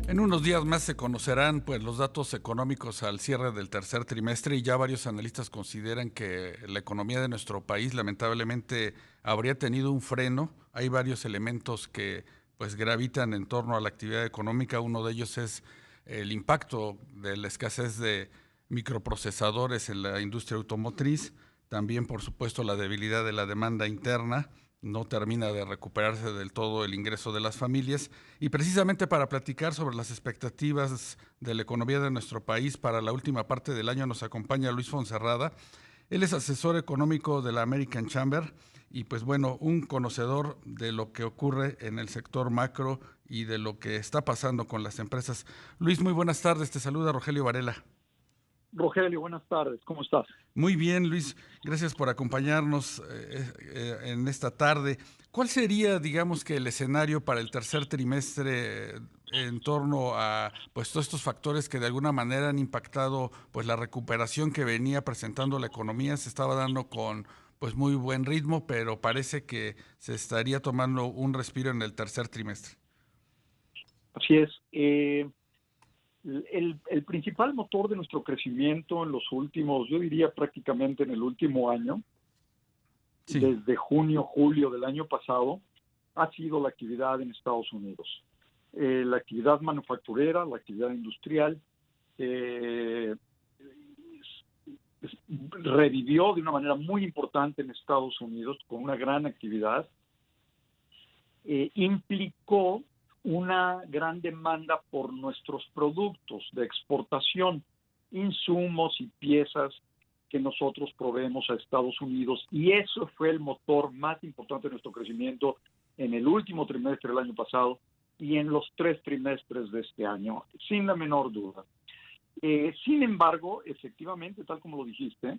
En unos días más se conocerán pues los datos económicos al cierre del tercer trimestre y ya varios analistas consideran que la economía de nuestro país lamentablemente habría tenido un freno. Hay varios elementos que pues gravitan en torno a la actividad económica. Uno de ellos es el impacto de la escasez de microprocesadores en la industria automotriz, también por supuesto la debilidad de la demanda interna, no termina de recuperarse del todo el ingreso de las familias. Y precisamente para platicar sobre las expectativas de la economía de nuestro país para la última parte del año nos acompaña Luis Fonserrada. Él es asesor económico de la American Chamber y pues bueno, un conocedor de lo que ocurre en el sector macro y de lo que está pasando con las empresas. Luis, muy buenas tardes, te saluda Rogelio Varela. Rogelio, buenas tardes, ¿cómo estás? Muy bien, Luis, gracias por acompañarnos en esta tarde. ¿Cuál sería, digamos, que el escenario para el tercer trimestre en torno a pues todos estos factores que de alguna manera han impactado pues la recuperación que venía presentando la economía? Se estaba dando con pues muy buen ritmo, pero parece que se estaría tomando un respiro en el tercer trimestre. Así es. El principal motor de nuestro crecimiento en los últimos, yo diría prácticamente en el último año, Sí, desde junio, julio del año pasado, ha sido la actividad en Estados Unidos. La actividad manufacturera, la actividad industrial, eh, revivió de una manera muy importante en Estados Unidos con una gran actividad. Implicó una gran demanda por nuestros productos de exportación, insumos y piezas que nosotros proveemos a Estados Unidos, y eso fue el motor más importante de nuestro crecimiento en el último trimestre del año pasado y en los 3 trimestres de este año, sin la menor duda. Sin embargo, efectivamente, tal como lo dijiste,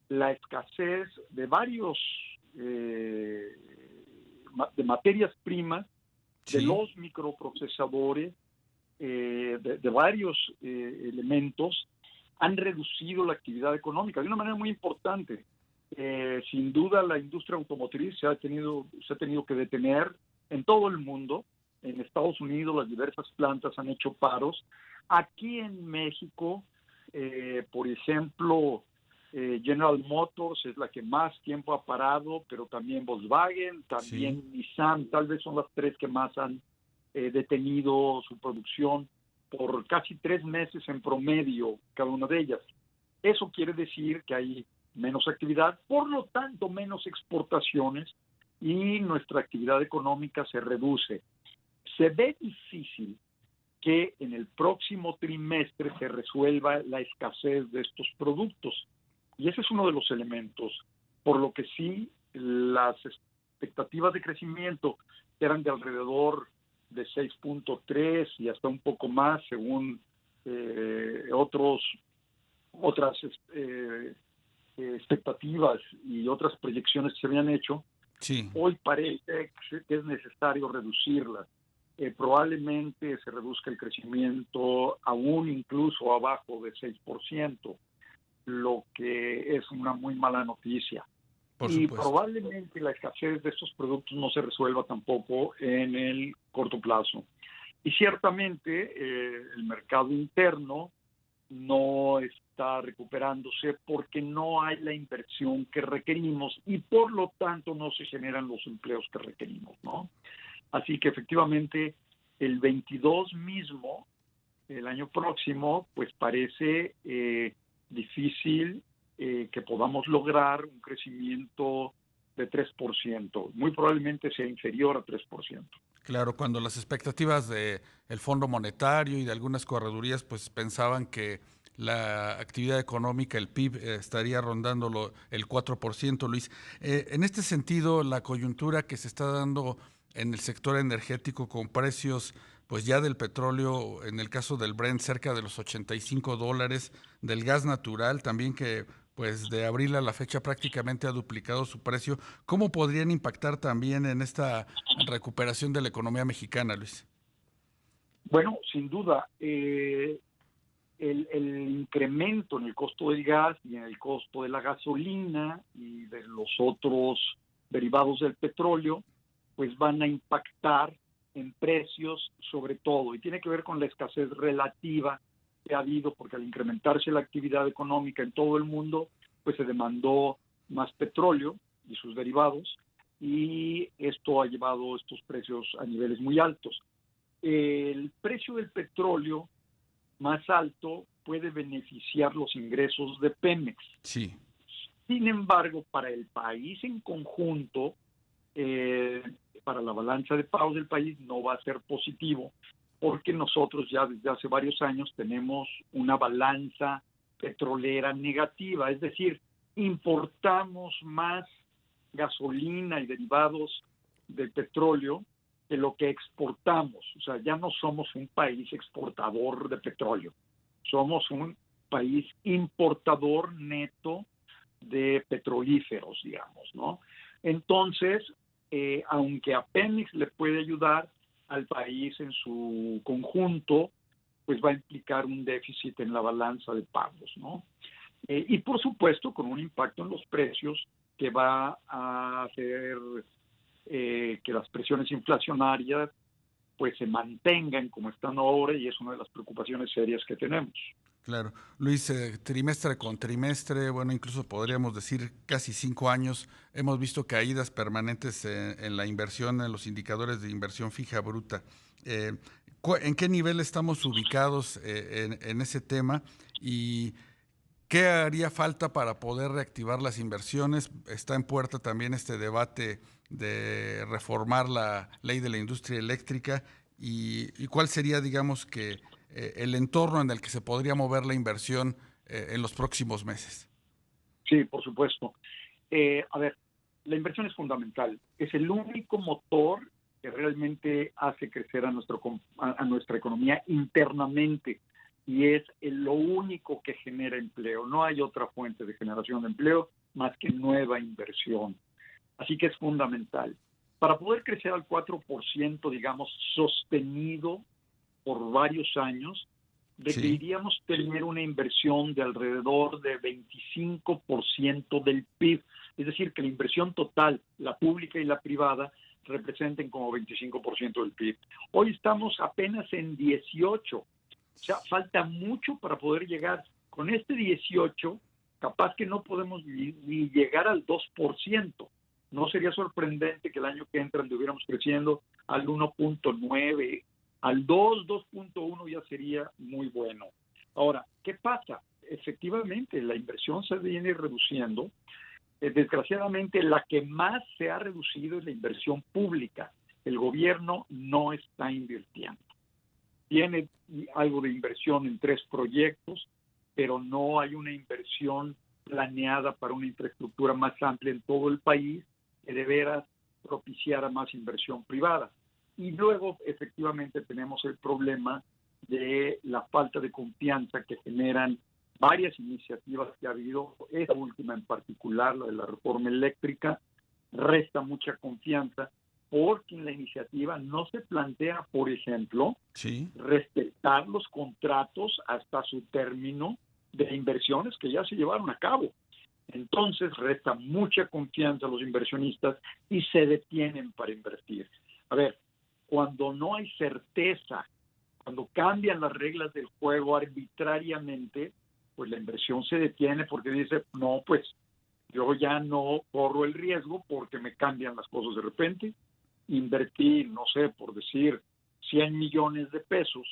la escasez de varios eh, de materias primas, de sí. los microprocesadores, de varios elementos, han reducido la actividad económica de una manera muy importante. Sin duda, la industria automotriz se ha tenido que detener en todo el mundo. En Estados Unidos, las diversas plantas han hecho paros. Aquí en México, por ejemplo, General Motors es la que más tiempo ha parado, pero también Volkswagen, Sí. también Nissan, tal vez son las tres que más han detenido su producción por casi 3 meses en promedio, cada una de ellas. Eso quiere decir que hay menos actividad, por lo tanto menos exportaciones, y nuestra actividad económica se reduce. Se ve difícil que en el próximo trimestre se resuelva la escasez de estos productos. Y ese es uno de los elementos, por lo que sí, las expectativas de crecimiento eran de alrededor de 6.3 y hasta un poco más, según otras expectativas y otras proyecciones que se habían hecho. Sí. Hoy parece que es necesario reducirlas. Probablemente se reduzca el crecimiento aún incluso abajo de 6%, lo que es una muy mala noticia. Por Y supuesto. probablemente la escasez de estos productos no se resuelva tampoco en el corto plazo. Y ciertamente el mercado interno no está recuperándose porque no hay la inversión que requerimos y por lo tanto no se generan los empleos que requerimos, ¿no? Así que efectivamente el 22 mismo, el año próximo, pues parece difícil que podamos lograr un crecimiento de 3%. Muy probablemente sea inferior a 3%. Claro, cuando las expectativas de el Fondo Monetario y de algunas corredurías pues pensaban que la actividad económica, el PIB, estaría rondando el 4%, Luis. En este sentido, la coyuntura que se está dando en el sector energético con precios pues ya del petróleo, en el caso del Brent, cerca de los $85, del gas natural también que pues de abril a la fecha prácticamente ha duplicado su precio. ¿Cómo podrían impactar también en esta recuperación de la economía mexicana, Luis? Bueno, sin duda, el incremento en el costo del gas y en el costo de la gasolina y de los otros derivados del petróleo, pues van a impactar en precios sobre todo, y tiene que ver con la escasez relativa que ha habido, porque al incrementarse la actividad económica en todo el mundo, pues se demandó más petróleo y sus derivados, y esto ha llevado estos precios a niveles muy altos. El precio del petróleo más alto puede beneficiar los ingresos de Pemex. Sí. Sin embargo, para el país en conjunto, eh, para la balanza de pagos del país no va a ser positivo, porque nosotros ya desde hace varios años tenemos una balanza petrolera negativa, es decir, importamos más gasolina y derivados del petróleo de lo que exportamos. O sea, ya no somos un país exportador de petróleo, somos un país importador neto de petrolíferos, digamos, ¿no? Entonces, aunque a Pemex le puede ayudar, al país en su conjunto, pues va a implicar un déficit en la balanza de pagos, ¿no? Y por supuesto con un impacto en los precios que va a hacer que las presiones inflacionarias pues se mantengan como están ahora, y es una de las preocupaciones serias que tenemos. Claro. Luis, trimestre con trimestre, bueno, incluso podríamos decir casi 5 años, hemos visto caídas permanentes en la inversión, en los indicadores de inversión fija bruta. Eh, ¿En qué nivel estamos ubicados en ese tema? ¿Y qué haría falta para poder reactivar las inversiones? Está en puerta también este debate de reformar la ley de la industria eléctrica y cuál sería, digamos, que el entorno en el que se podría mover la inversión en los próximos meses. Sí, por supuesto. A ver, la inversión es fundamental. Es el único motor que realmente hace crecer a nuestra economía internamente, y es lo único que genera empleo. No hay otra fuente de generación de empleo más que nueva inversión. Así que es fundamental. Para poder crecer al 4%, digamos, sostenido por varios años, Sí, requeriríamos tener una inversión de alrededor de 25% del PIB. Es decir, que la inversión total, la pública y la privada, representen como 25% del PIB. Hoy estamos apenas en 18. O sea, falta mucho para poder llegar. Con este 18, capaz que no podemos ni llegar al 2%. No sería sorprendente que el año que entra anduviéramos creciendo al 1.9, al 2, 2.1 ya sería muy bueno. Ahora, ¿qué pasa? Efectivamente, la inversión se viene reduciendo. Desgraciadamente, la que más se ha reducido es la inversión pública. El gobierno no está invirtiendo. Tiene algo de inversión en 3 proyectos, pero no hay una inversión planeada para una infraestructura más amplia en todo el país que de veras propiciara más inversión privada. Y luego, efectivamente, tenemos el problema de la falta de confianza que generan varias iniciativas que ha habido. Esta última en particular, la de la reforma eléctrica, resta mucha confianza porque en la iniciativa no se plantea, por ejemplo, sí. respetar los contratos hasta su término de inversiones que ya se llevaron a cabo. Entonces resta mucha confianza a los inversionistas y se detienen para invertir. A ver, cuando no hay certeza, cuando cambian las reglas del juego arbitrariamente, pues la inversión se detiene porque dice, no, pues yo ya no corro el riesgo porque me cambian las cosas de repente. Invertí, no sé, por decir, 100 millones de pesos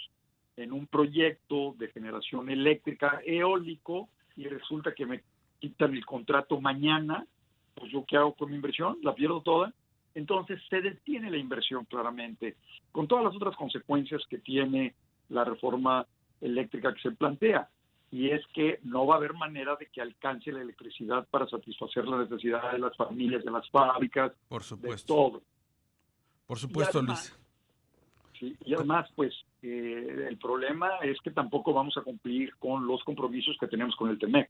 en un proyecto de generación eléctrica eólico y resulta que me quitan el contrato mañana, pues yo qué hago con mi inversión, la pierdo toda. Entonces se detiene la inversión claramente, con todas las otras consecuencias que tiene la reforma eléctrica que se plantea. Y es que no va a haber manera de que alcance la electricidad para satisfacer las necesidades de las familias, de las fábricas, Por de supuesto. todo. Por Y supuesto, además, Luis. sí, y además pues el problema es que tampoco vamos a cumplir con los compromisos que tenemos con el TEMEC.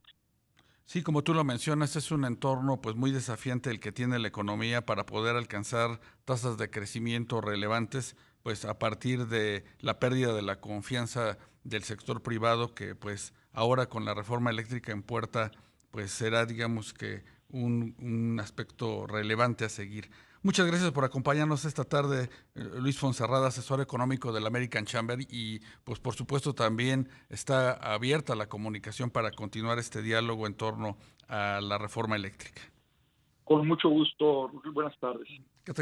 Sí, como tú lo mencionas, es un entorno pues muy desafiante el que tiene la economía para poder alcanzar tasas de crecimiento relevantes, pues a partir de la pérdida de la confianza del sector privado que pues ahora con la reforma eléctrica en puerta pues será digamos que un aspecto relevante a seguir. Muchas gracias por acompañarnos esta tarde, Luis Fonserrada, asesor económico del American Chamber, y pues por supuesto también está abierta la comunicación para continuar este diálogo en torno a la reforma eléctrica. Con mucho gusto, buenas tardes. Que